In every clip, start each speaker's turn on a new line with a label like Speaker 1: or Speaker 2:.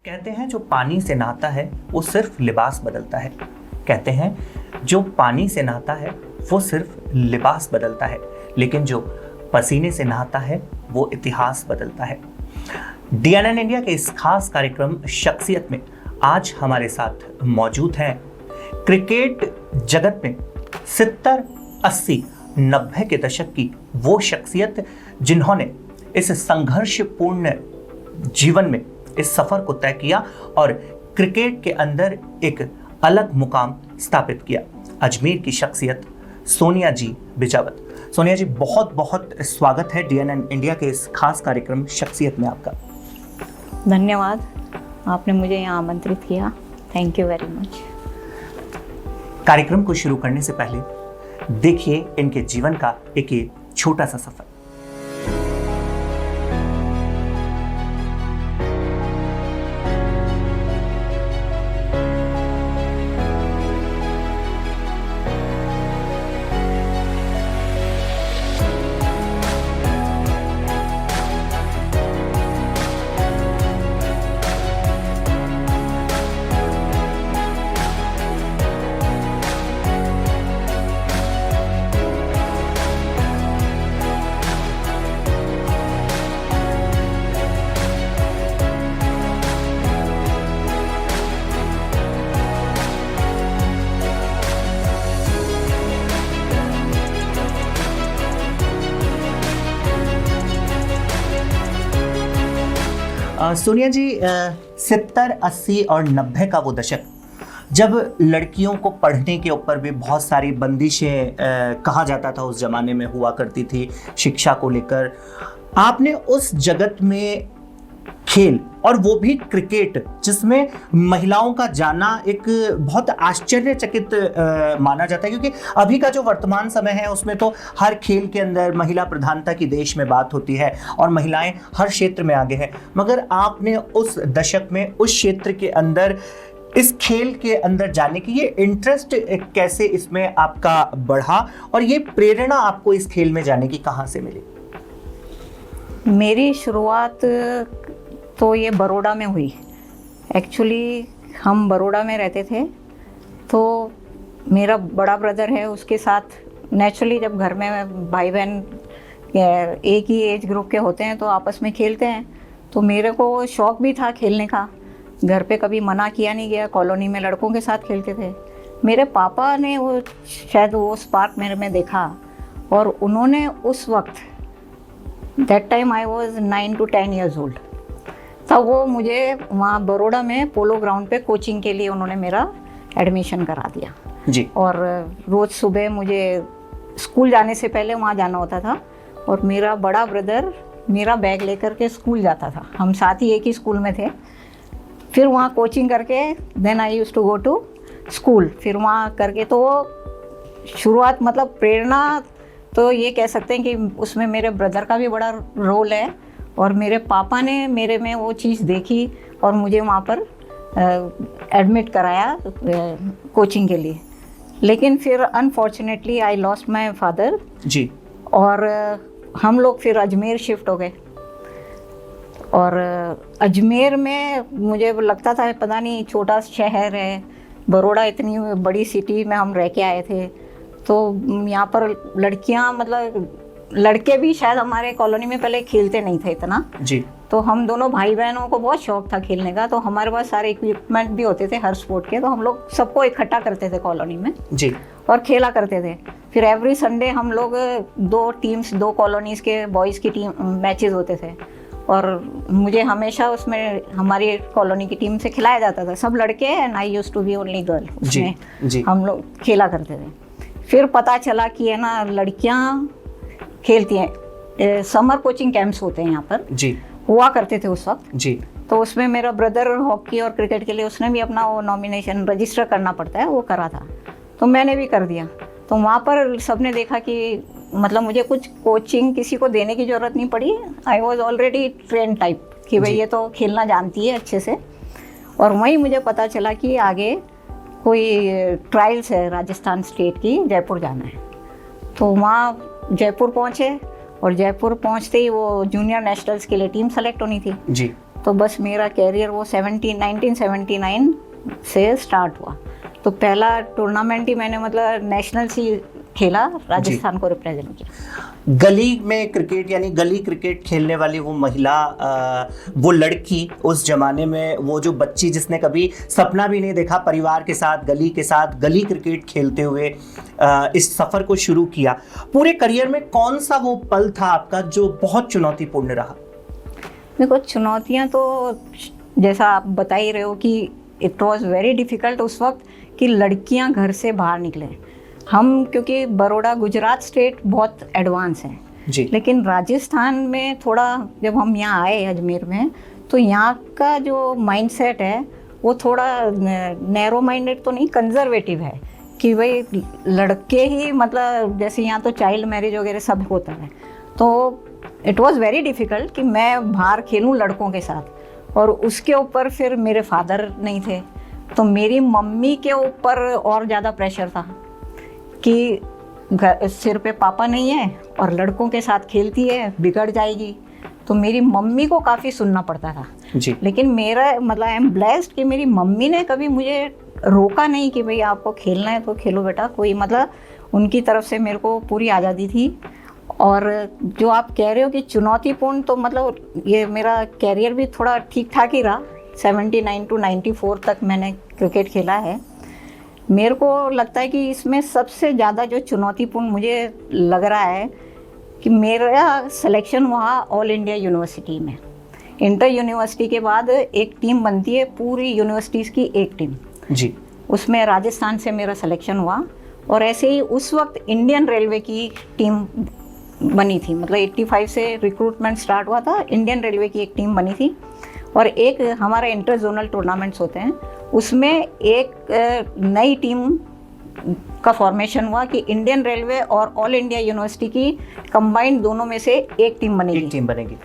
Speaker 1: कहते हैं जो पानी से नहाता है वो सिर्फ लिबास बदलता है। कहते हैं जो पानी से नहाता है वो सिर्फ लिबास बदलता है, लेकिन जो पसीने से नहाता है वो इतिहास बदलता है। DNN इंडिया के इस खास कार्यक्रम शख्सियत में आज हमारे साथ मौजूद हैं क्रिकेट जगत में 70, 80, 90 के दशक की वो शख्सियत जिन्होंने इस संघर्षपूर्ण जीवन में इस सफर को तय किया और क्रिकेट के अंदर एक अलग मुकाम स्थापित किया। अजमेर की शख्सियत सोनिया जी बिजावत। सोनिया जी, बहुत बहुत स्वागत है DNN इंडिया के इस खास कार्यक्रम शख्सियत में आपका।
Speaker 2: धन्यवाद, आपने मुझे यहाँ आमंत्रित किया। Thank you very much.
Speaker 1: कार्यक्रम को शुरू करने से पहले देखिए इनके जीवन का एक छोटा सा सफर। सोनिया जी, 70, 80 और 90 का वो दशक जब लड़कियों को पढ़ने के ऊपर भी बहुत सारी बंदिशें कहा जाता था, उस जमाने में हुआ करती थी शिक्षा को लेकर। आपने उस जगत में खेल और वो भी क्रिकेट, जिसमें महिलाओं का जाना एक बहुत आश्चर्यचकित माना जाता है, क्योंकि अभी का जो वर्तमान समय है उसमें तो हर खेल के अंदर महिला प्रधानता की देश में बात होती है और महिलाएं हर क्षेत्र में आगे हैं। मगर आपने उस दशक में उस क्षेत्र के अंदर इस खेल के अंदर जाने की ये इंटरेस्ट कैसे इसमें आपका बढ़ा और ये प्रेरणा आपको इस खेल में जाने की कहाँ से मिली?
Speaker 2: मेरी शुरुआत तो ये बड़ौदा में हुई। एक्चुअली हम बड़ौदा में रहते थे, तो मेरा बड़ा ब्रदर है, उसके साथ नेचुरली जब घर में भाई बहन एक ही एज ग्रुप के होते हैं तो आपस में खेलते हैं। तो मेरे को शौक़ भी था खेलने का, घर पे कभी मना किया नहीं गया। कॉलोनी में लड़कों के साथ खेलते थे। मेरे पापा ने वो शायद वो स्पार्क मेरे में देखा और उन्होंने उस वक्त that time I was 9 to 10 years old, तब वो मुझे वहाँ बड़ौदा में पोलो ग्राउंड पे कोचिंग के लिए उन्होंने मेरा एडमिशन करा दिया
Speaker 1: जी।
Speaker 2: और रोज़ सुबह मुझे स्कूल जाने से पहले वहाँ जाना होता था और मेरा बड़ा ब्रदर मेरा बैग लेकर के स्कूल जाता था। हम साथ ही एक ही स्कूल में थे। फिर वहाँ कोचिंग करके then I use to go to school. फिर वहाँ करके तो शुरुआत, मतलब प्रेरणा तो ये कह सकते हैं कि उसमें मेरे ब्रदर का भी बड़ा रोल है और मेरे पापा ने मेरे में वो चीज़ देखी और मुझे वहाँ पर एडमिट कराया कोचिंग के लिए। लेकिन फिर unfortunately I lost my father
Speaker 1: ji, और
Speaker 2: हम लोग फिर अजमेर शिफ्ट हो गए। और अजमेर में मुझे लगता था पता नहीं छोटा शहर है, बड़ौदा इतनी बड़ी सिटी में हम रह के आए थे, तो यहाँ पर लड़कियाँ, मतलब लड़के भी शायद हमारे कॉलोनी में पहले खेलते नहीं थे इतना
Speaker 1: जी।
Speaker 2: तो हम दोनों भाई बहनों को बहुत शौक था खेलने का, तो हमारे पास सारे इक्विपमेंट भी होते थे हर स्पोर्ट के, तो हम लोग सबको इकट्ठा करते थे कॉलोनी में
Speaker 1: जी
Speaker 2: और खेला करते थे। फिर एवरी संडे हम लोग 2 टीम्स, 2 कॉलोनीज़ के बॉयज़ की टीम मैचेस होते थे और मुझे हमेशा उसमें हमारी कॉलोनी की टीम से खिलाया जाता था, सब लड़के, and I used to be only girl. उसमें
Speaker 1: जी।
Speaker 2: हम लोग खेला करते थे। फिर पता चला कि है ना लड़कियां खेलती हैं। समर कोचिंग कैंप्स होते हैं यहाँ पर
Speaker 1: जी,
Speaker 2: हुआ करते थे उस वक्त
Speaker 1: जी।
Speaker 2: तो उसमें मेरा ब्रदर हॉकी और क्रिकेट के लिए उसने भी अपना वो नॉमिनेशन रजिस्टर करना पड़ता है, वो करा था, तो मैंने भी कर दिया। तो वहाँ पर सबने देखा कि मतलब मुझे कुछ कोचिंग किसी को देने की ज़रूरत नहीं पड़ी। I was already train type कि भाई ये तो खेलना जानती है अच्छे से। और वहीं मुझे पता चला कि आगे कोई ट्रायल्स है राजस्थान स्टेट की, जयपुर जाना है। तो वहाँ जयपुर पहुँचे और जयपुर पहुँचते ही वो जूनियर नेशनल्स के लिए टीम सेलेक्ट होनी थी।
Speaker 1: जी।
Speaker 2: तो बस मेरा कैरियर वो 1979 से स्टार्ट हुआ। तो पहला टूर्नामेंट ही मैंने मतलब नेशनल ही खेला, राजस्थान को रिप्रेजेंट किया।
Speaker 1: गली में क्रिकेट यानी गली क्रिकेट खेलने वाली वो महिला, वो लड़की उस जमाने में, वो जो बच्ची जिसने कभी सपना भी नहीं देखा परिवार के साथ गली क्रिकेट खेलते हुए इस सफ़र को शुरू किया, पूरे करियर में कौन सा वो पल था आपका जो बहुत चुनौतीपूर्ण रहा?
Speaker 2: देखो, चुनौतियाँ तो जैसा आप बता ही रहे हो कि इट वॉज वेरी डिफ़िकल्ट उस वक्त कि लड़कियाँ घर से बाहर निकलें। हम क्योंकि बड़ौदा गुजरात स्टेट बहुत एडवांस है
Speaker 1: जी,
Speaker 2: लेकिन राजस्थान में थोड़ा जब हम यहाँ आए अजमेर में, तो यहाँ का जो माइंडसेट है वो थोड़ा नैरो माइंडेड तो नहीं, कंजर्वेटिव है कि भाई लड़के ही, मतलब जैसे यहाँ तो चाइल्ड मैरिज वगैरह सब होता है। तो इट वाज वेरी डिफ़िकल्ट कि मैं बाहर खेलूँ लड़कों के साथ, और उसके ऊपर फिर मेरे फादर नहीं थे, तो मेरी मम्मी के ऊपर और ज़्यादा प्रेशर था कि सिर पे पापा नहीं है और लड़कों के साथ खेलती है, बिगड़ जाएगी। तो मेरी मम्मी को काफ़ी सुनना पड़ता था
Speaker 1: जी।
Speaker 2: लेकिन मेरा मतलब आई एम ब्लेस्ड कि मेरी मम्मी ने कभी मुझे रोका नहीं कि भाई आपको खेलना है तो खेलो बेटा, कोई मतलब उनकी तरफ से मेरे को पूरी आज़ादी थी। और जो आप कह रहे हो कि चुनौतीपूर्ण, तो मतलब ये मेरा कैरियर भी थोड़ा ठीक ठाक ही रहा। 79 to 94 तक मैंने क्रिकेट खेला है। मेरे को लगता है कि इसमें सबसे ज़्यादा जो चुनौतीपूर्ण मुझे लग रहा है कि मेरा सिलेक्शन हुआ ऑल इंडिया यूनिवर्सिटी में। इंटर यूनिवर्सिटी के बाद एक टीम बनती है, पूरी यूनिवर्सिटीज़ की एक टीम
Speaker 1: जी,
Speaker 2: उसमें राजस्थान से मेरा सिलेक्शन हुआ। और ऐसे ही उस वक्त इंडियन रेलवे की टीम बनी थी, मतलब 85 से रिक्रूटमेंट स्टार्ट हुआ था, इंडियन रेलवे की एक टीम बनी थी। और एक हमारा इंटर जोनल टूर्नामेंट्स होते हैं, उसमें एक नई टीम का फॉर्मेशन हुआ कि इंडियन रेलवे और ऑल इंडिया यूनिवर्सिटी की कंबाइंड दोनों में से एक टीम बनेगी।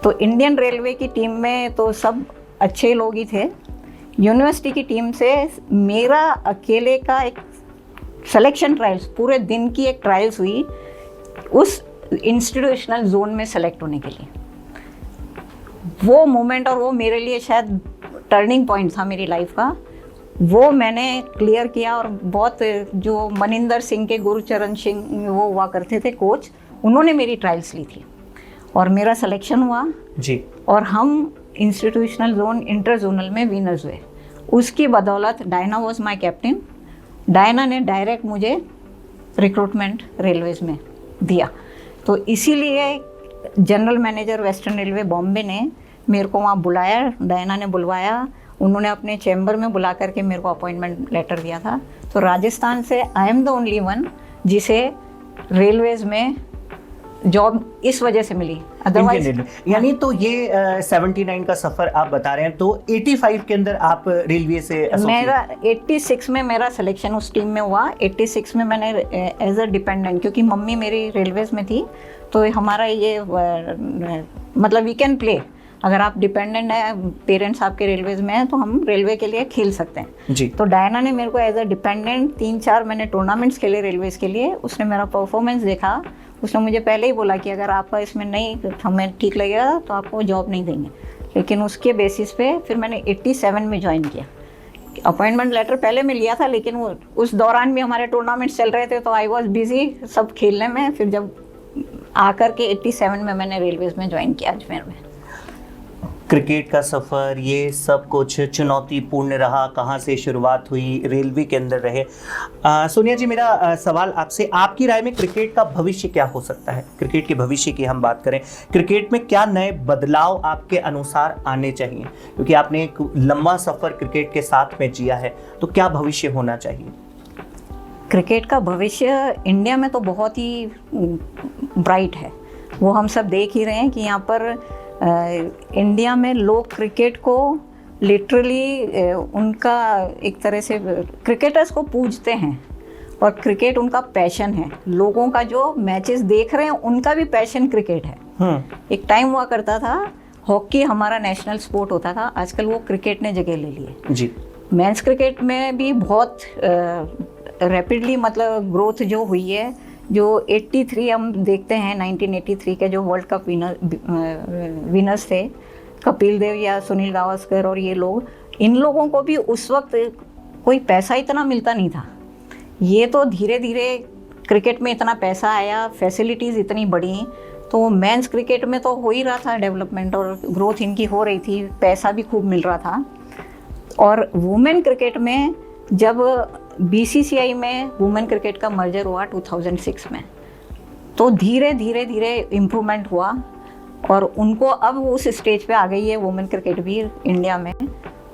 Speaker 2: तो इंडियन रेलवे की टीम में तो सब अच्छे लोग ही थे। यूनिवर्सिटी की टीम से मेरा अकेले का एक सिलेक्शन ट्रायल्स, पूरे दिन की एक ट्रायल्स हुई उस इंस्टीट्यूशनल जोन में सेलेक्ट होने के लिए। वो मोमेंट और वो मेरे लिए शायद टर्निंग पॉइंट था मेरी लाइफ का। वो मैंने क्लियर किया और बहुत, जो मनिंदर सिंह के गुरुचरण सिंह वो हुआ करते थे कोच, उन्होंने मेरी ट्रायल्स ली थी और मेरा सिलेक्शन हुआ जी। और हम इंस्टीट्यूशनल जोन इंटर जोनल में विनर्स हुए। उसकी बदौलत Diana was my captain. Diana ने डायरेक्ट मुझे रिक्रूटमेंट रेलवेज़ में दिया। तो इसीलिए general manager western railway Bombay ने मेरे को वहाँ बुलाया, डायना ने बुलवाया, उन्होंने अपने चैम्बर में बुला करके मेरे को अपॉइंटमेंट लेटर दिया था। तो राजस्थान से I am the only one जिसे रेलवेज़ में जॉब इस वजह से मिली, अदरवाइज।
Speaker 1: यानी तो ये 79 का सफ़र आप बता रहे हैं, तो 85 के अंदर आप रेलवे से
Speaker 2: मेरा 86 में मेरा सिलेक्शन उस टीम में हुआ। 86 में मैंने एज अ डिपेंडेंट, क्योंकि मम्मी मेरी रेलवेज़ में थी, तो हमारा ये मतलब वी कैन प्ले, अगर आप डिपेंडेंट है, पेरेंट्स आपके रेलवेज़ में हैं, तो हम रेलवे के लिए खेल सकते हैं जी। तो डायना ने मेरे को एज अ डिपेंडेंट 3-4 मैंने टूर्नामेंट्स खेले रेलवेज़ के लिए। उसने मेरा परफॉर्मेंस देखा, उसने मुझे पहले ही बोला कि अगर आपका इसमें नहीं हमें ठीक लगेगा तो आपको जॉब नहीं देंगे। लेकिन उसके बेसिस पे फिर मैंने 87 में ज्वाइन किया। अपॉइंटमेंट लेटर पहले में लिया था, लेकिन वो उस दौरान भी हमारे टूर्नामेंट्स चल रहे थे, तो आई वॉज बिजी सब खेलने में। फिर जब आकर के 87 में मैंने रेलवेज़ में ज्वाइन किया अजमेर में।
Speaker 1: क्रिकेट का सफ़र ये सब कुछ चुनौतीपूर्ण रहा, कहाँ से शुरुआत हुई, रेलवे के अंदर रहे। सोनिया जी, मेरा सवाल आपसे, आपकी राय में क्रिकेट का भविष्य क्या हो सकता है? क्रिकेट के भविष्य की हम बात करें, क्रिकेट में क्या नए बदलाव आपके अनुसार आने चाहिए? क्योंकि आपने एक लंबा सफ़र क्रिकेट के साथ में जिया है, तो क्या भविष्य होना चाहिए?
Speaker 2: क्रिकेट का भविष्य इंडिया में तो बहुत ही ब्राइट है, वो हम सब देख ही रहे हैं कि यहाँ पर इंडिया में लोग क्रिकेट को लिटरली उनका एक तरह से क्रिकेटर्स को पूजते हैं और क्रिकेट उनका पैशन है। लोगों का जो मैचेस देख रहे हैं उनका भी पैशन क्रिकेट है। एक टाइम हुआ करता था हॉकी हमारा नेशनल स्पोर्ट होता था, आजकल वो क्रिकेट ने जगह ले ली है जी। मेंस क्रिकेट में भी बहुत रैपिडली मतलब ग्रोथ जो हुई है। जो 83 हम देखते हैं, 1983 के जो वर्ल्ड कप विनर्स थे, कपिल देव या सुनील गावस्कर और ये लोग, इन लोगों को भी उस वक्त कोई पैसा इतना मिलता नहीं था। ये तो धीरे धीरे क्रिकेट में इतना पैसा आया, फैसिलिटीज़ इतनी बढ़ी, तो मेंस क्रिकेट में तो हो ही रहा था डेवलपमेंट और ग्रोथ इनकी हो रही थी, पैसा भी खूब मिल रहा था। और वुमेन क्रिकेट में जब बीसीसीआई में वुमेन क्रिकेट का मर्जर हुआ 2006 में, तो धीरे धीरे धीरे इम्प्रूवमेंट हुआ और उनको अब उस स्टेज पे आ गई है वुमेन क्रिकेट भी इंडिया में।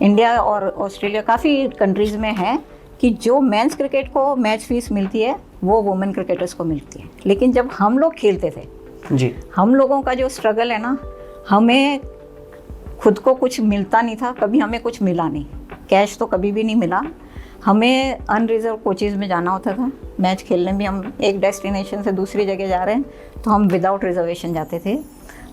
Speaker 2: इंडिया और ऑस्ट्रेलिया काफ़ी कंट्रीज़ में है कि जो मेंस क्रिकेट को मैच फीस मिलती है वो वुमेन क्रिकेटर्स को मिलती है। लेकिन जब हम लोग खेलते थे
Speaker 1: जी, हम
Speaker 2: लोगों का जो स्ट्रगल है ना, हमें खुद को कुछ मिलता नहीं था, कभी हमें कुछ मिला नहीं, कैश तो कभी भी नहीं मिला। हमें अनरिजर्व कोचेज़ में जाना होता था मैच खेलने भी। हम एक डेस्टिनेशन से दूसरी जगह जा रहे हैं तो हम विदाउट रिजर्वेशन जाते थे।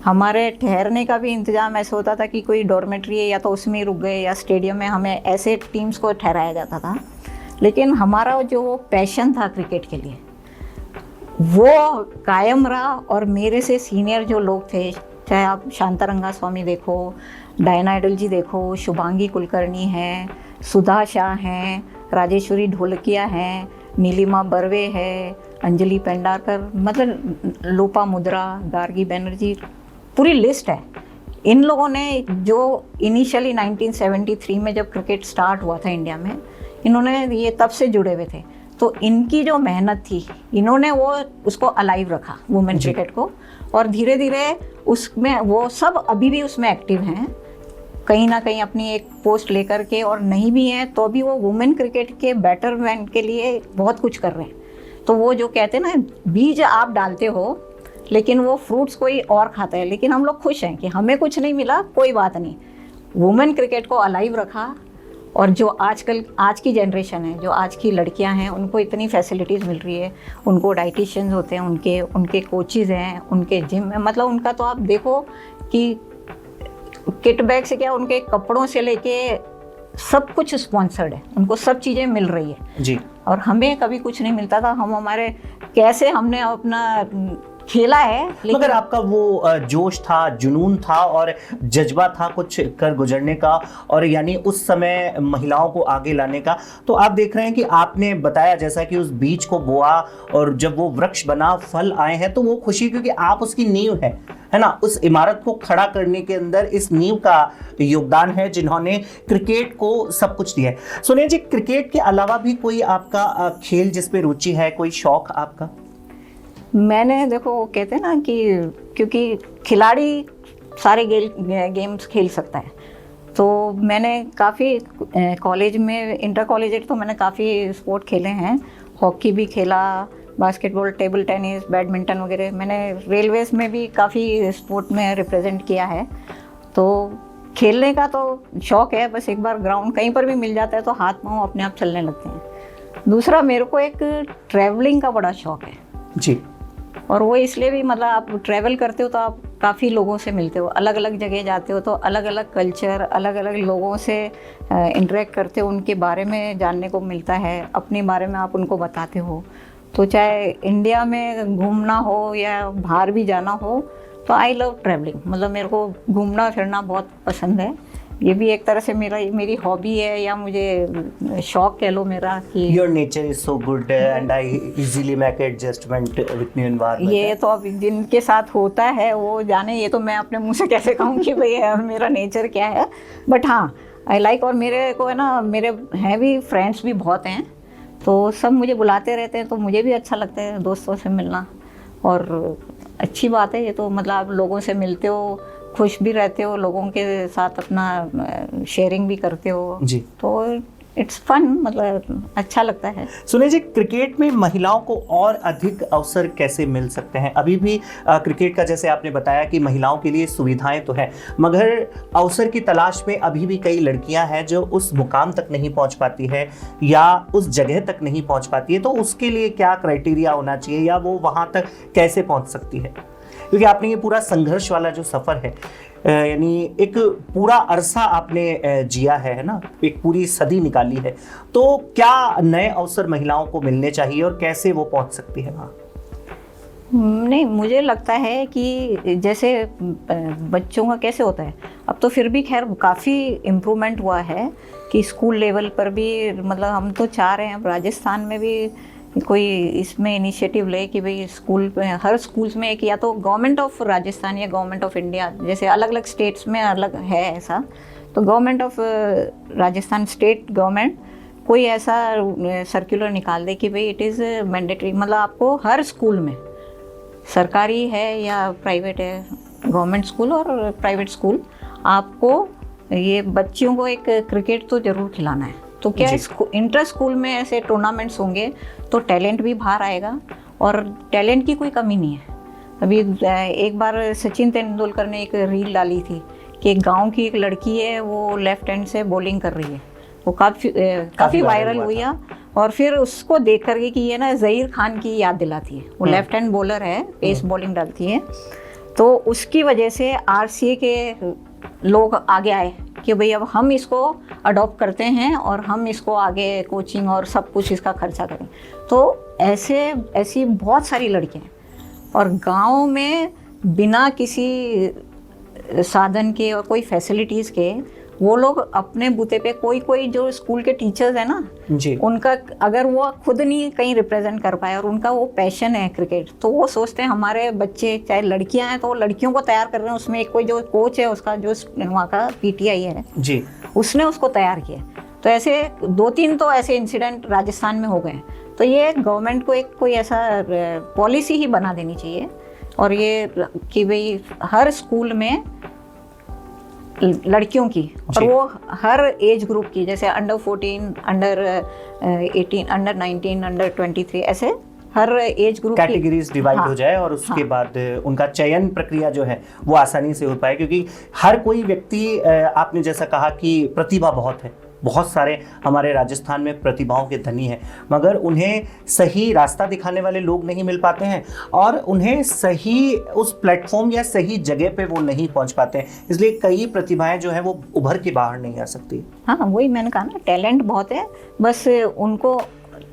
Speaker 2: हमारे ठहरने का भी इंतज़ाम ऐसा होता था कि कोई डॉर्मेट्री है या तो उसमें ही रुक गए या स्टेडियम में, हमें ऐसे टीम्स को ठहराया जाता था। लेकिन हमारा जो पैशन था क्रिकेट के लिए वो कायम रहा। और मेरे से सीनियर जो लोग थे, चाहे आप शांतारंगा स्वामी देखो, डायना एडल जी देखो, शुभांगी कुलकर्णी हैं, सुधा शाह हैं, राजेश्वरी ढोलकिया हैं, नीलिमा बर्वे है, अंजलि पेंडारकर, मतलब लोपा मुद्रा, गार्गी बैनर्जी, पूरी लिस्ट है। इन लोगों ने जो इनिशियली 1973 में जब क्रिकेट स्टार्ट हुआ था इंडिया में, इन्होंने ये तब से जुड़े हुए थे। तो इनकी जो मेहनत थी, इन्होंने वो उसको अलाइव रखा वुमेन क्रिकेट को, और धीरे धीरे उसमें वो सब अभी भी उसमें एक्टिव हैं, कहीं ना कहीं अपनी एक पोस्ट लेकर के, और नहीं भी हैं तो भी वो वुमेन क्रिकेट के बेटरमेंट के लिए बहुत कुछ कर रहे हैं। तो वो जो कहते हैं ना, बीज आप डालते हो लेकिन वो फ्रूट्स कोई और खाता है। लेकिन हम लोग खुश हैं कि हमें कुछ नहीं मिला, कोई बात नहीं, वुमेन क्रिकेट को अलाइव रखा। और जो आज की जनरेशन है, जो आज की लड़कियां हैं, उनको इतनी फैसिलिटीज़ मिल रही है, उनको डाइटिशियंस होते हैं, उनके कोचेज़ हैं, उनके जिम है, मतलब उनका तो आप देखो कि किट बैग से क्या, उनके कपड़ों से लेके सब कुछ स्पॉन्सर्ड है, उनको सब चीज़ें मिल रही है
Speaker 1: जी।
Speaker 2: और हमें कभी कुछ नहीं मिलता था। हमारे कैसे हमने अपना खेला है,
Speaker 1: मगर आपका वो जोश था, जुनून था और जज्बा था कुछ कर गुजरने का, और यानी उस समय महिलाओं को आगे लाने का। तो आप देख रहे हैं कि आपने बताया जैसा कि उस बीज को बोआ और जब वो वृक्ष बना, फल आए हैं, तो वो खुशी क्योंकि आप उसकी नींव है ना, उस इमारत को खड़ा करने के अंदर इस नींव का योगदान है जिन्होंने क्रिकेट को सब कुछ दिया है। सोनिया जी, क्रिकेट के अलावा भी कोई आपका खेल जिसपे रुचि है, कोई शौक आपका?
Speaker 2: मैंने देखो, कहते हैं ना कि क्योंकि खिलाड़ी सारे गेम्स खेल सकता है, तो मैंने काफ़ी कॉलेज में, इंटर कॉलेज तो मैंने काफ़ी स्पोर्ट खेले हैं। हॉकी भी खेला, बास्केटबॉल, टेबल टेनिस, बैडमिंटन वगैरह। मैंने रेलवेज में भी काफ़ी स्पोर्ट में रिप्रेजेंट किया है। तो खेलने का तो शौक़ है, बस एक बार ग्राउंड कहीं पर भी मिल जाता है तो हाथ पाँव अपने आप चलने लगते हैं। दूसरा, मेरे को एक ट्रैवलिंग का बड़ा शौक़ है
Speaker 1: जी।
Speaker 2: और वो इसलिए भी, मतलब आप ट्रैवल करते हो तो आप काफ़ी लोगों से मिलते हो, अलग अलग जगह जाते हो तो अलग अलग कल्चर, अलग अलग लोगों से इंटरेक्ट करते हो, उनके बारे में जानने को मिलता है, अपने बारे में आप उनको बताते हो। तो चाहे इंडिया में घूमना हो या बाहर भी जाना हो, तो आई लव ट्रैवलिंग, मतलब मेरे को घूमना फिरना बहुत पसंद है। ये भी एक तरह से मेरी हॉबी है या मुझे शौक कह लो मेरा कि
Speaker 1: your nature is so good and I easily make adjustment with new environment.
Speaker 2: ये तो अब जिनके साथ होता है वो जाने, ये तो मैं अपने मुंह से कैसे कहूँ कि भाई मेरा नेचर क्या है। बट हाँ, आई लाइक, और मेरे को है ना, मेरे हैं भी फ्रेंड्स भी बहुत हैं, तो सब मुझे बुलाते रहते हैं, तो मुझे भी अच्छा लगता है दोस्तों से मिलना। और अच्छी बात है ये तो, मतलब आप लोगों से मिलते हो, खुश भी रहते हो, लोगों के साथ अपना शेयरिंग भी करते हो
Speaker 1: जी,
Speaker 2: तो इट्स फन, मतलब अच्छा लगता है।
Speaker 1: सुनिए जी, क्रिकेट में महिलाओं को और अधिक अवसर कैसे मिल सकते हैं? अभी भी क्रिकेट का, जैसे आपने बताया कि महिलाओं के लिए सुविधाएं तो है, मगर अवसर की तलाश में अभी भी कई लड़कियां हैं जो उस मुकाम तक नहीं पहुंच पाती है या उस जगह तक नहीं पहुंच पाती है। तो उसके लिए क्या क्राइटेरिया होना चाहिए या वो वहां तक कैसे पहुंच सकती है? क्योंकि आपने ये पूरा संघर्ष वाला जो सफ़र है, यानी एक पूरा अरसा आपने जिया है ना, एक पूरी सदी निकाली है, तो क्या नए अवसर महिलाओं को मिलने चाहिए और कैसे वो पहुंच सकती है वहाँ?
Speaker 2: नहीं, मुझे लगता है कि जैसे बच्चों का कैसे होता है, अब तो फिर भी खैर काफ़ी इम्प्रूवमेंट हुआ है कि स्कूल लेवल पर भी, मतलब हम तो चाह रहे हैं अब राजस्थान में भी कोई इसमें इनिशिएटिव ले कि भाई स्कूल में, हर स्कूल्स में एक, या तो गवर्नमेंट ऑफ राजस्थान या गवर्नमेंट ऑफ इंडिया, जैसे अलग अलग स्टेट्स में अलग है ऐसा, तो government of Rajasthan, state government कोई ऐसा सर्कुलर निकाल दे कि भाई इट इज़ मैंडेटरी, मतलब आपको हर स्कूल में, सरकारी है या प्राइवेट है, गवर्नमेंट स्कूल और प्राइवेट स्कूल, आपको ये बच्चियों को एक क्रिकेट तो ज़रूर खिलाना है। तो क्या इंटर स्कूल में ऐसे टूर्नामेंट्स होंगे तो टैलेंट भी बाहर आएगा, और टैलेंट की कोई कमी नहीं है। अभी एक बार सचिन तेंदुलकर ने एक रील डाली थी कि एक गांव की एक लड़की है, वो लेफ्ट हैंड से बॉलिंग कर रही है, वो काफ़ी वायरल हुई है, और फिर उसको देख करके कि ये ना ज़हीर खान की याद दिलाती है। वो लेफ्ट हैंड बॉलर है, पेस बॉलिंग डालती है, तो उसकी वजह से RCA के लोग आगे आए कि भाई अब हम इसको अडॉप्ट करते हैं और हम इसको आगे कोचिंग और सब कुछ इसका खर्चा करें। तो ऐसी बहुत सारी लड़कियां हैं, और गांव में बिना किसी साधन के और कोई फैसिलिटीज़ के वो लोग अपने बूते पे, कोई जो स्कूल के टीचर्स है ना
Speaker 1: जी,
Speaker 2: उनका अगर वो खुद नहीं कहीं रिप्रेजेंट कर पाए और उनका वो पैशन है क्रिकेट, तो वो सोचते हैं हमारे बच्चे, चाहे लड़कियां हैं तो वो लड़कियों को तैयार कर रहे हैं। उसमें एक कोई जो कोच है उसका, जो वहाँ का PTI है
Speaker 1: जी,
Speaker 2: उसने उसको तैयार किया। तो ऐसे 2-3 तो ऐसे इंसिडेंट राजस्थान में हो गए हैं। तो ये गवर्नमेंट को एक कोई ऐसा पॉलिसी ही बना देनी चाहिए, और ये कि भाई हर स्कूल में लड़कियों की, और वो हर एज ग्रुप की, जैसे अंडर 14, अंडर 18, अंडर 19, अंडर 23, ऐसे हर एज ग्रुप
Speaker 1: कैटेगरीज डिवाइड हो जाए, और उसके बाद उनका चयन प्रक्रिया जो है वो आसानी से हो पाए। क्योंकि हर कोई व्यक्ति, आपने जैसा कहा कि प्रतिभा बहुत है, बहुत सारे हमारे राजस्थान में प्रतिभाओं के धनी हैं, मगर उन्हें सही रास्ता दिखाने वाले लोग नहीं मिल पाते हैं, और उन्हें सही उस प्लेटफॉर्म या सही जगह पे वो नहीं पहुंच पाते हैं। इसलिए कई प्रतिभाएं जो हैं वो उभर के बाहर नहीं आ सकती।
Speaker 2: हाँ, वही मैंने कहा ना, टैलेंट बहुत है, बस उनको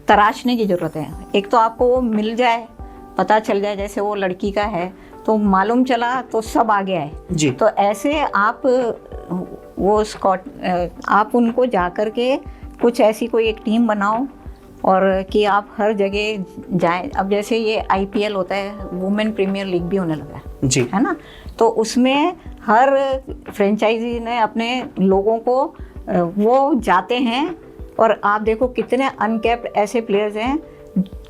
Speaker 2: तराशने की ज़रूरत है। एक तो आपको वो मिल जाए, पता चल जाए, जैसे वो लड़की का है तो मालूम चला तो सब आगे आए
Speaker 1: जी।
Speaker 2: तो ऐसे आप वो आप उनको जा कर के कुछ ऐसी कोई एक टीम बनाओ, और कि आप हर जगह जाएं। अब जैसे ये IPL होता है, वुमेन प्रीमियर लीग भी होने लगा
Speaker 1: जी,
Speaker 2: है ना, तो उसमें हर फ्रेंचाइजी ने अपने लोगों को वो जाते हैं, और आप देखो कितने अनकैप्ड ऐसे प्लेयर्स हैं,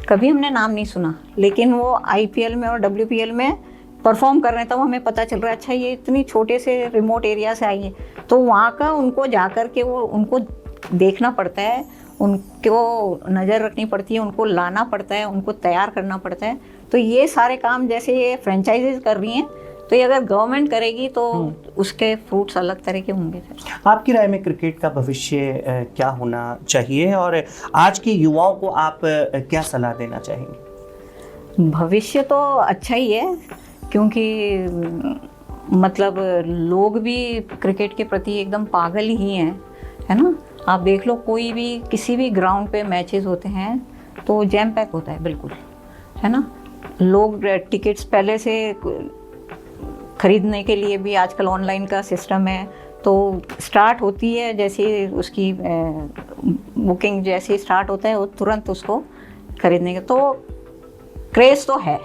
Speaker 2: कभी हमने नाम नहीं सुना, लेकिन वो IPL में और WPL में परफॉर्म कर रहे हैं, तब हमें पता चल रहा है अच्छा ये इतनी छोटे से रिमोट एरिया से आई है। तो वहाँ का उनको जा कर के वो उनको देखना पड़ता है, उनको नज़र रखनी पड़ती है, उनको लाना पड़ता है, उनको तैयार करना पड़ता है। तो ये सारे काम जैसे ये फ्रेंचाइजीज कर रही हैं, तो ये अगर गवर्नमेंट करेगी तो उसके फ्रूट्स अलग तरह के होंगे।
Speaker 1: आपकी राय में क्रिकेट का भविष्य क्या होना चाहिए, और आज के युवाओं को आप क्या सलाह देना चाहेंगे?
Speaker 2: भविष्य तो अच्छा ही है, क्योंकि मतलब लोग भी क्रिकेट के प्रति एकदम पागल ही हैं, है ना। आप देख लो, कोई भी किसी भी ग्राउंड पे मैचेस होते हैं तो जैम पैक होता है बिल्कुल, है ना। लोग टिकट्स पहले से खरीदने के लिए भी आजकल ऑनलाइन का सिस्टम है, तो स्टार्ट होती है जैसे उसकी बुकिंग जैसे स्टार्ट होता है वो तुरंत उसको खरीदने का, तो क्रेज़ तो है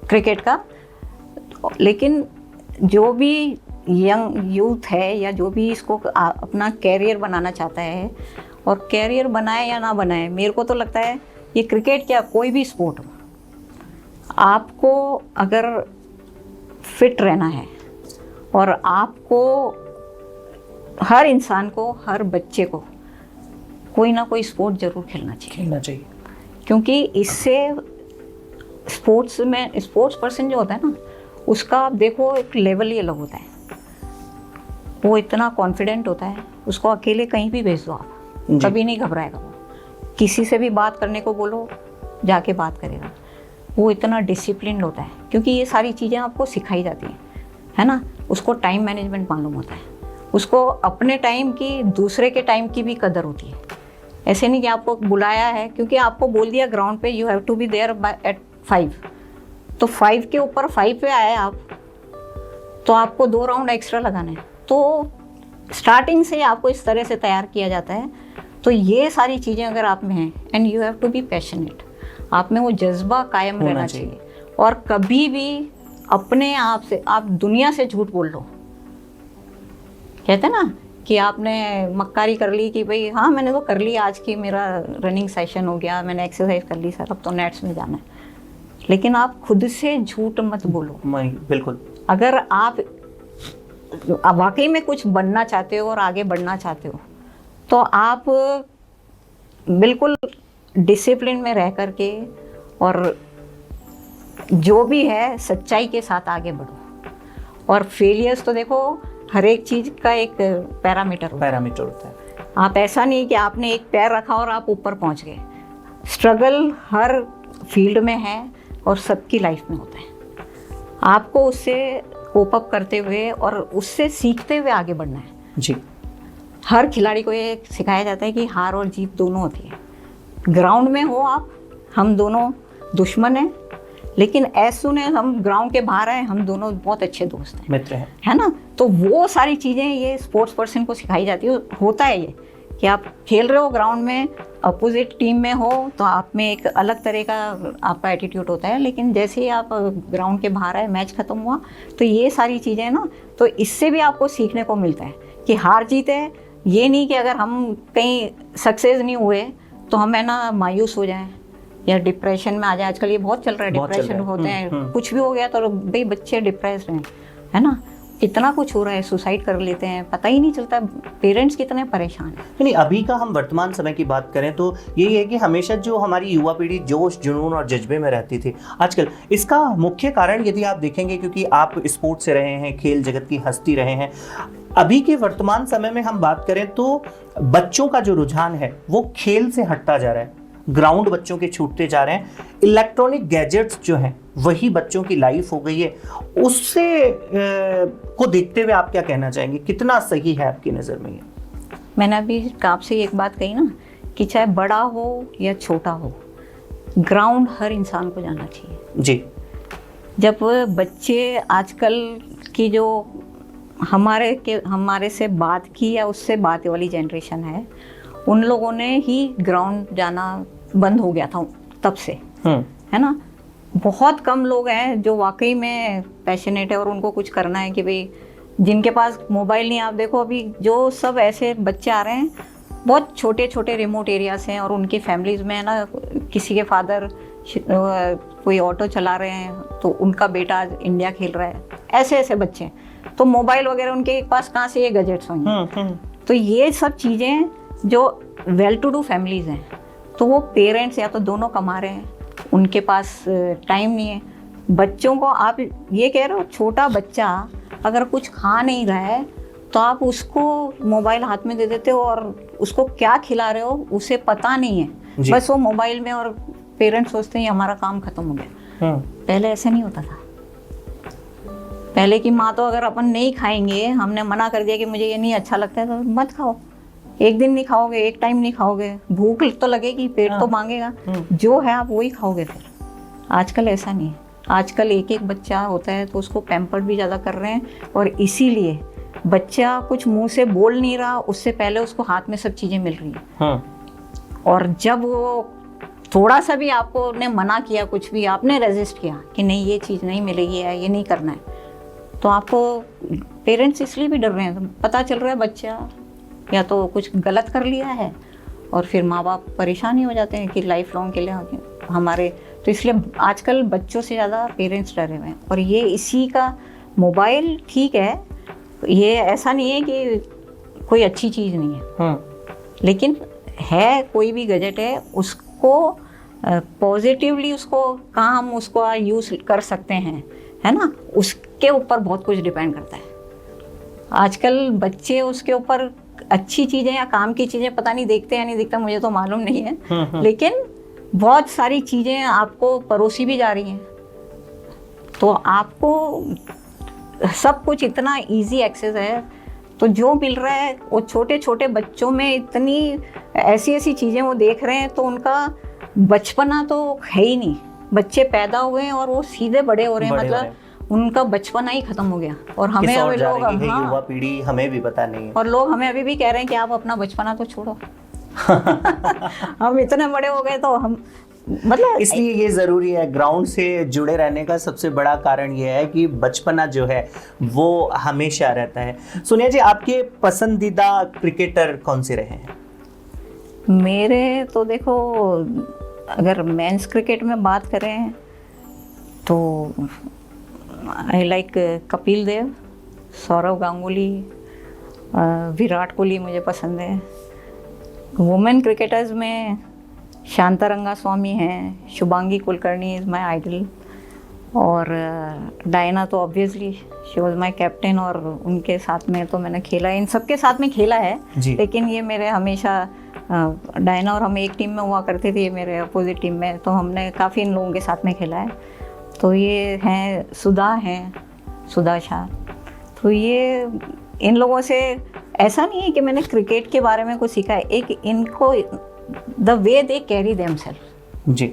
Speaker 2: क्रिकेट का। लेकिन जो भी यंग यूथ है या जो भी इसको अपना कैरियर बनाना चाहता है, और कैरियर बनाए या ना बनाए, मेरे को तो लगता है ये क्रिकेट क्या कोई भी स्पोर्ट हो, आपको अगर फिट रहना है, और आपको हर इंसान को, हर बच्चे को कोई ना कोई स्पोर्ट ज़रूर खेलना चाहिए। क्योंकि इससे स्पोर्ट्स पर्सन जो होता है ना, उसका आप देखो एक लेवल ही अलग होता है। वो इतना कॉन्फिडेंट होता है, उसको अकेले कहीं भी भेज दो आप, कभी नहीं घबराएगा वो। किसी से भी बात करने को बोलो, जाके बात करेगा। वो इतना डिसिप्लिन्ड होता है, क्योंकि ये सारी चीज़ें आपको सिखाई जाती हैं, है ना। उसको टाइम मैनेजमेंट मालूम होता है, उसको अपने टाइम की, दूसरे के टाइम की भी कदर होती है। ऐसे नहीं कि आपको बुलाया है, क्योंकि आपको बोल दिया ग्राउंड पे you have to be there at 5, तो 5 के ऊपर 5 पे आए आप, तो आपको 2 राउंड एक्स्ट्रा लगाना है। तो स्टार्टिंग से आपको इस तरह से तैयार किया जाता है। तो ये सारी चीज़ें अगर आप में हैं, and you have to be passionate, आप में वो जज्बा कायम रहना चाहिए। और कभी भी अपने आप से, आप दुनिया से झूठ बोल लो। कहते हैं ना कि आपने मक्कारी कर ली कि भाई हाँ मैंने तो कर ली, आज की मेरा रनिंग सेशन हो गया, मैंने एक्सरसाइज कर ली सर, अब तो नेट्स में जाना है। लेकिन आप खुद से झूठ मत बोलो।
Speaker 1: बिल्कुल।
Speaker 2: अगर आप वाकई में कुछ बनना चाहते हो और आगे बढ़ना चाहते हो, तो आप बिल्कुल डिसिप्लिन में रह करके और जो भी है सच्चाई के साथ आगे बढ़ो। और फेलियर्स तो देखो हर एक चीज़ का एक पैरामीटर
Speaker 1: होता है।
Speaker 2: आप ऐसा नहीं कि आपने एक पैर रखा और आप ऊपर पहुंच गए। स्ट्रगल हर फील्ड में है और सबकी लाइफ में होता है। आपको उससे कोप अप करते हुए और उससे सीखते हुए आगे बढ़ना है।
Speaker 1: जी।
Speaker 2: हर खिलाड़ी को ये सिखाया जाता है कि हार और जीत दोनों होती है। ग्राउंड में हो आप, हम दोनों दुश्मन हैं, लेकिन एज सुन एज हम ग्राउंड के बाहर आए, हम दोनों बहुत अच्छे दोस्त हैं,
Speaker 1: मित्र हैं,
Speaker 2: है ना। तो वो सारी चीज़ें ये स्पोर्ट्स पर्सन को सिखाई जाती है। होता है ये कि आप खेल रहे हो ग्राउंड में, अपोजिट टीम में हो, तो आप में एक अलग तरह का आपका एटीट्यूड होता है। लेकिन जैसे ही आप ग्राउंड के बाहर आए, मैच ख़त्म हुआ, तो ये सारी चीज़ें ना, तो इससे भी आपको सीखने को मिलता है कि हार जीत है। ये नहीं कि अगर हम कहीं सक्सेस नहीं हुए तो हम है ना मायूस हो जाएं या डिप्रेशन में आ जाए। आजकल ये बहुत चल रहा है, डिप्रेशन होते हैं, कुछ भी हो गया तो भाई बच्चे डिप्रेस्ड हैं, है ना। इतना कुछ हो रहा है, सुसाइड कर लेते हैं, पता ही नहीं चलता, पेरेंट्स कितने परेशान हैं।
Speaker 1: नहीं, अभी का हम वर्तमान समय की बात करें तो यही है कि हमेशा जो हमारी युवा पीढ़ी जोश जुनून और जज्बे में रहती थी, आजकल इसका मुख्य कारण यदि आप देखेंगे, क्योंकि आप स्पोर्ट्स से रहे हैं, खेल जगत की हस्ती रहे हैं, अभी के वर्तमान समय में हम बात करें तो बच्चों का जो रुझान है वो खेल से हटता जा रहा है। ग्राउंड बच्चों के छूटते जा रहे हैं। इलेक्ट्रॉनिक गैजेट्स जो हैं वही बच्चों की लाइफ हो गई है। उससे को देखते हुए आप क्या कहना चाहेंगे, कितना सही है आपकी नज़र में ये?
Speaker 2: मैंने अभी आपसे एक बात कही ना कि चाहे बड़ा हो या छोटा हो, ग्राउंड हर इंसान को जाना चाहिए।
Speaker 1: जी।
Speaker 2: जब बच्चे आजकल की जो हमारे से बात की या उससे बात वाली जनरेशन है, उन लोगों ने ही ग्राउंड जाना बंद हो गया था तब से, है ना। बहुत कम लोग हैं जो वाकई में पैशनेट है और उनको कुछ करना है कि भाई जिनके पास मोबाइल नहीं। आप देखो अभी जो सब ऐसे बच्चे आ रहे हैं, बहुत छोटे छोटे रिमोट एरियाज हैं और उनकी फैमिलीज़ में है ना, किसी के फादर कोई ऑटो चला रहे हैं तो उनका बेटा आज इंडिया खेल रहा है, ऐसे ऐसे बच्चे। तो मोबाइल वगैरह उनके पास कहाँ से ये गैजेट्स होंगे। तो ये सब चीज़ें जो वेल टू डू फैमिलीज़ हैं, तो वो पेरेंट्स या तो दोनों कमा रहे हैं, उनके पास टाइम नहीं है। बच्चों को आप ये कह रहे हो, छोटा बच्चा अगर कुछ खा नहीं रहा है तो आप उसको मोबाइल हाथ में दे देते हो और उसको क्या खिला रहे हो उसे पता नहीं है, बस वो मोबाइल में, और पेरेंट्स सोचते हैं हमारा काम खत्म हो गया। पहले ऐसे नहीं होता था। पहले की माँ तो अगर अपन नहीं खाएंगे, हमने मना कर दिया कि मुझे ये नहीं अच्छा लगता है तो मत खाओ, एक दिन नहीं खाओगे, एक टाइम नहीं खाओगे, भूख तो लगेगी, पेट तो मांगेगा, जो है आप वही खाओगे फिर। आजकल ऐसा नहीं है। आजकल एक एक बच्चा होता है तो उसको पैम्पर्ड भी ज़्यादा कर रहे हैं, और इसीलिए बच्चा कुछ मुंह से बोल नहीं रहा, उससे पहले उसको हाथ में सब चीज़ें मिल रही हैं। और जब वो थोड़ा सा भी आपको ने मना किया, कुछ भी आपने रेजिस्ट किया कि नहीं ये चीज़ नहीं मिलेगी है, ये नहीं करना है, तो आपको पेरेंट्स इसलिए भी डर रहे हैं, तो पता चल रहा है बच्चा या तो कुछ गलत कर लिया है, और फिर माँ बाप परेशान ही हो जाते हैं कि लाइफ लॉन्ग के लिए हमारे। तो इसलिए आजकल बच्चों से ज़्यादा पेरेंट्स डरे हुए हैं। और ये इसी का मोबाइल ठीक है, ये ऐसा नहीं है कि कोई अच्छी चीज़ नहीं है, लेकिन है कोई भी गैजेट है, उसको पॉजिटिवली उसको कहाँ हम उसको यूज़ कर सकते हैं, है ना, उसके ऊपर बहुत कुछ डिपेंड करता है। आजकल बच्चे उसके ऊपर अच्छी चीज़ें या काम की चीज़ें पता नहीं देखते या नहीं दिखता, मुझे तो मालूम नहीं है, लेकिन बहुत सारी चीज़ें आपको परोसी भी जा रही हैं। तो आपको सब कुछ इतना इजी एक्सेस है, तो जो मिल रहा है वो छोटे छोटे बच्चों में इतनी ऐसी ऐसी चीज़ें वो देख रहे हैं, तो उनका बचपना तो है ही नहीं। बच्चे पैदा हुए हैं और वो सीधे बड़े हो रहे हैं, मतलब उनका बचपना ही खत्म हो गया और हमें
Speaker 1: किस और
Speaker 2: अभी
Speaker 1: जा
Speaker 2: लोग
Speaker 1: रही है
Speaker 2: हाँ,
Speaker 1: युवा पीढ़ी, हमें भी पता नहीं है।
Speaker 2: और लोग हमें अभी भी कह रहे हैं कि आप अपना बचपना तो छोड़ो। हम इतने बड़े हो गए तो हम मतलब
Speaker 1: इसलिए ये ज़रूरी है, ग्राउंड से जुड़े रहने का सबसे बड़ा कारण ये है कि बचपना जो है वो हमेशा रहता है। सोनिया जी, आपके पसंदीदा क्रिकेटर कौन से रहे हैं?
Speaker 2: मेरे तो देखो, अगर मेंस क्रिकेट में बात करें तो आई लाइक कपिल देव, सौरव गांगुली, विराट कोहली मुझे पसंद है। वुमेन क्रिकेटर्स में शांतारंगा स्वामी हैं, Shubhangi Kulkarni is my idol, और डायना तो obviously she was my captain, और उनके साथ में तो मैंने खेला, इन सबके साथ में खेला है
Speaker 1: जी।
Speaker 2: लेकिन ये मेरे हमेशा डायना और हम एक टीम में हुआ करते थे, ये मेरे अपोजिट टीम में, तो हमने काफ़ी इन लोगों के साथ में खेला है। तो ये हैं सुधा शाह। तो ये इन लोगों से ऐसा नहीं है कि मैंने क्रिकेट के बारे में कुछ सीखा है, एक इनको the way they carry themselves
Speaker 1: ji,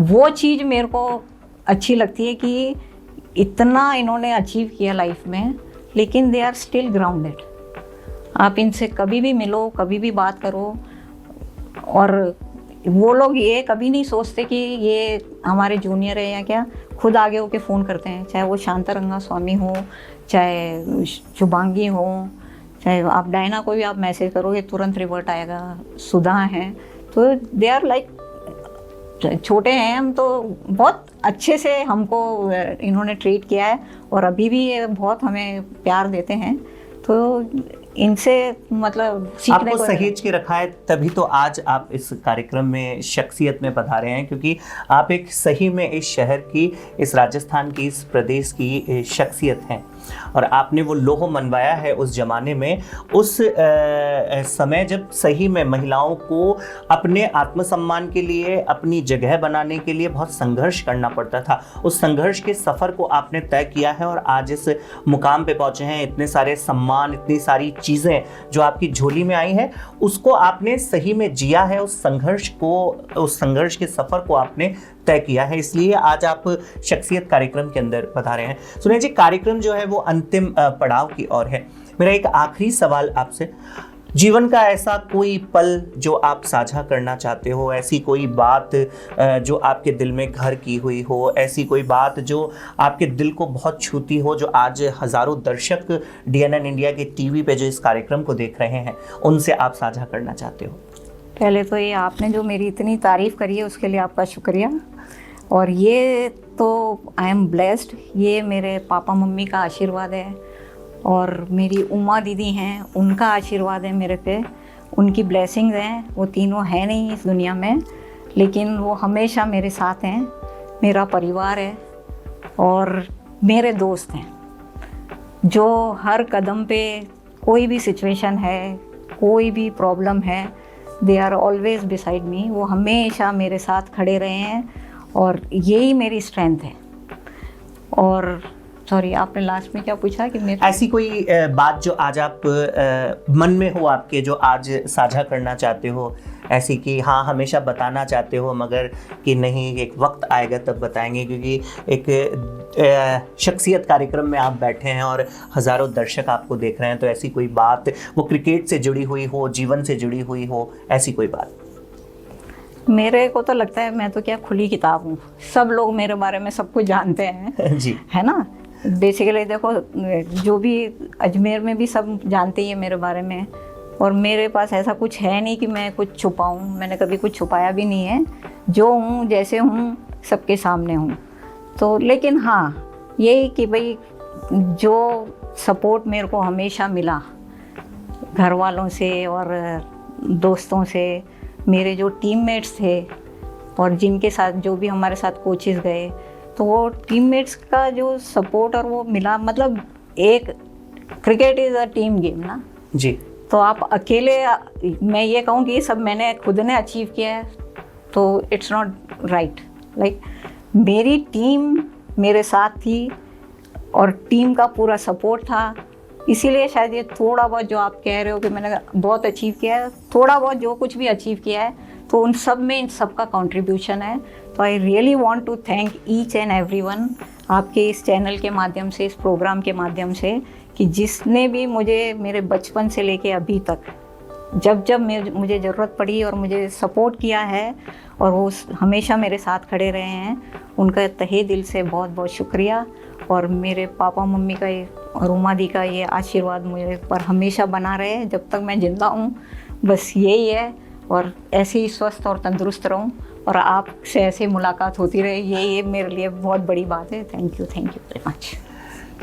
Speaker 2: वो चीज़ मेरे को अच्छी लगती है कि इतना इन्होंने अचीव किया लाइफ में लेकिन दे आर स्टिल ग्राउंडेड। आप इनसे कभी भी मिलो, कभी भी बात करो, और वो लोग ये कभी नहीं सोचते कि ये हमारे जूनियर है या क्या, खुद आगे होके फ़ोन करते हैं, चाहे वो शांतारंगा स्वामी हो, चाहे शुभांगी हो, चाहे आप डायना को भी आप मैसेज करोगे तुरंत रिवर्ट आएगा, सुधा हैं, तो दे आर लाइक, छोटे हैं हम तो बहुत अच्छे से हमको इन्होंने ट्रीट किया है और अभी भी ये बहुत हमें प्यार देते हैं। तो इनसे मतलब सीखने
Speaker 1: आपको
Speaker 2: को
Speaker 1: सहेज के रखा है, तभी तो आज आप इस कार्यक्रम में शख्सियत में पधारे हैं, क्योंकि आप एक सही में इस शहर की, इस राजस्थान की, इस प्रदेश की शख्सियत हैं और आपने वो लोह मनवाया है उस जमाने में, उस समय जब सही में महिलाओं को अपने आत्मसम्मान के लिए, अपनी जगह बनाने के लिए बहुत संघर्ष करना पड़ता था। उस संघर्ष के सफ़र को आपने तय किया है और आज इस मुकाम पे पहुँचे हैं। इतने सारे सम्मान, इतनी सारी चीज़ें जो आपकी झोली में आई हैं, उसको आपने सही में जिया है, उस संघर्ष के सफ़र को आपने तय किया है, इसलिए आज आप शख्सियत कार्यक्रम के अंदर बता रहे हैं। सोनिया जी, कार्यक्रम जो है वो अंतिम पड़ाव की ओर है। मेरा एक आखिरी सवाल आपसे, जीवन का ऐसा कोई पल जो आप साझा करना चाहते हो, ऐसी कोई बात जो आपके दिल में घर की हुई हो, ऐसी कोई बात जो आपके दिल को बहुत छूती हो, जो आज हज़ारों दर्शक DNN इंडिया के टीवी पे जो इस कार्यक्रम को देख रहे हैं, उनसे आप साझा करना चाहते हो?
Speaker 2: पहले तो ये आपने जो मेरी इतनी तारीफ़ करी है उसके लिए आपका शुक्रिया। और ये तो आई एम ब्लेस्ड, ये मेरे पापा मम्मी का आशीर्वाद है और मेरी उमा दीदी हैं, उनका आशीर्वाद है मेरे पे, उनकी ब्लेसिंग्स हैं। वो तीनों हैं नहीं इस दुनिया में लेकिन वो हमेशा मेरे साथ हैं। मेरा परिवार है और मेरे दोस्त हैं जो हर कदम पे, कोई भी सिचुएशन है, कोई भी प्रॉब्लम है, they are always beside me. वो हमेशा मेरे साथ खड़े रहे हैं और यही मेरी स्ट्रेंथ है। और सॉरी, आपने लास्ट में क्या पूछा कि मेरे
Speaker 1: ऐसी कोई बात जो आज आप मन में हो आपके, जो आज साझा करना चाहते हो, ऐसी कि हाँ हमेशा बताना चाहते हो मगर कि नहीं एक वक्त आएगा तब बताएंगे, क्योंकि एक शख्सियत कार्यक्रम में आप बैठे हैं और हज़ारों दर्शक आपको देख रहे हैं, तो ऐसी कोई बात वो क्रिकेट से जुड़ी हुई हो, जीवन से जुड़ी हुई हो, ऐसी कोई बात?
Speaker 2: मेरे को तो लगता है मैं तो क्या खुली किताब हूँ, सब लोग मेरे बारे में सब कुछ जानते हैं
Speaker 1: जी,
Speaker 2: है ना। बेसिकली देखो, जो भी अजमेर में भी सब जानते ही है मेरे बारे में, और मेरे पास ऐसा कुछ है नहीं कि मैं कुछ छुपाऊँ, मैंने कभी कुछ छुपाया भी नहीं है। जो हूँ, जैसे हूँ, सबके सामने हूँ। तो लेकिन हाँ, यही कि भाई जो सपोर्ट मेरे को हमेशा मिला घर वालों से और दोस्तों से, मेरे जो टीममेट्स थे और जिनके साथ जो भी हमारे साथ कोचेस गए, तो वो टीममेट्स का जो सपोर्ट और वो मिला, मतलब एक cricket is a team game ना
Speaker 1: जी।
Speaker 2: तो आप अकेले, मैं ये कहूँ कि सब मैंने खुद ने अचीव किया है तो इट्स नॉट राइट। लाइक मेरी टीम मेरे साथ थी और टीम का पूरा सपोर्ट था, इसीलिए शायद ये थोड़ा बहुत जो आप कह रहे हो कि मैंने बहुत अचीव किया है, थोड़ा बहुत जो कुछ भी अचीव किया है तो उन सब में इन सब का कंट्रीब्यूशन है। तो I really want to thank each and everyone. आपके इस चैनल के माध्यम से, इस प्रोग्राम के माध्यम से, कि जिसने भी मुझे मेरे बचपन से लेके अभी तक जब जब मुझे ज़रूरत पड़ी और मुझे सपोर्ट किया है और वो हमेशा मेरे साथ खड़े रहे हैं, उनका तहे दिल से बहुत बहुत शुक्रिया। और मेरे पापा मम्मी का और उमा दी का ये आशीर्वाद मुझे पर हमेशा बना रहे जब तक मैं ज़िंदा हूँ, बस यही है। और ऐसे ही स्वस्थ और तंदुरुस्त रहूँ और आपसे ऐसे मुलाकात होती रहे, ये मेरे लिए बहुत बड़ी बात है। Thank you very much.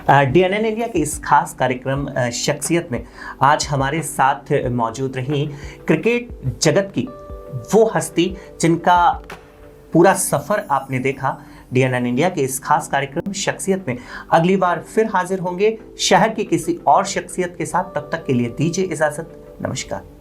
Speaker 1: DNN India के इस खास कार्यक्रम शख्सियत में आज हमारे साथ मौजूद रही क्रिकेट जगत की वो हस्ती जिनका पूरा सफ़र आपने देखा। DNN इंडिया के इस खास कार्यक्रम शख्सियत में अगली बार फिर हाजिर होंगे शहर की किसी और शख्सियत के साथ। तब तक के लिए दीजिए इजाज़त। नमस्कार।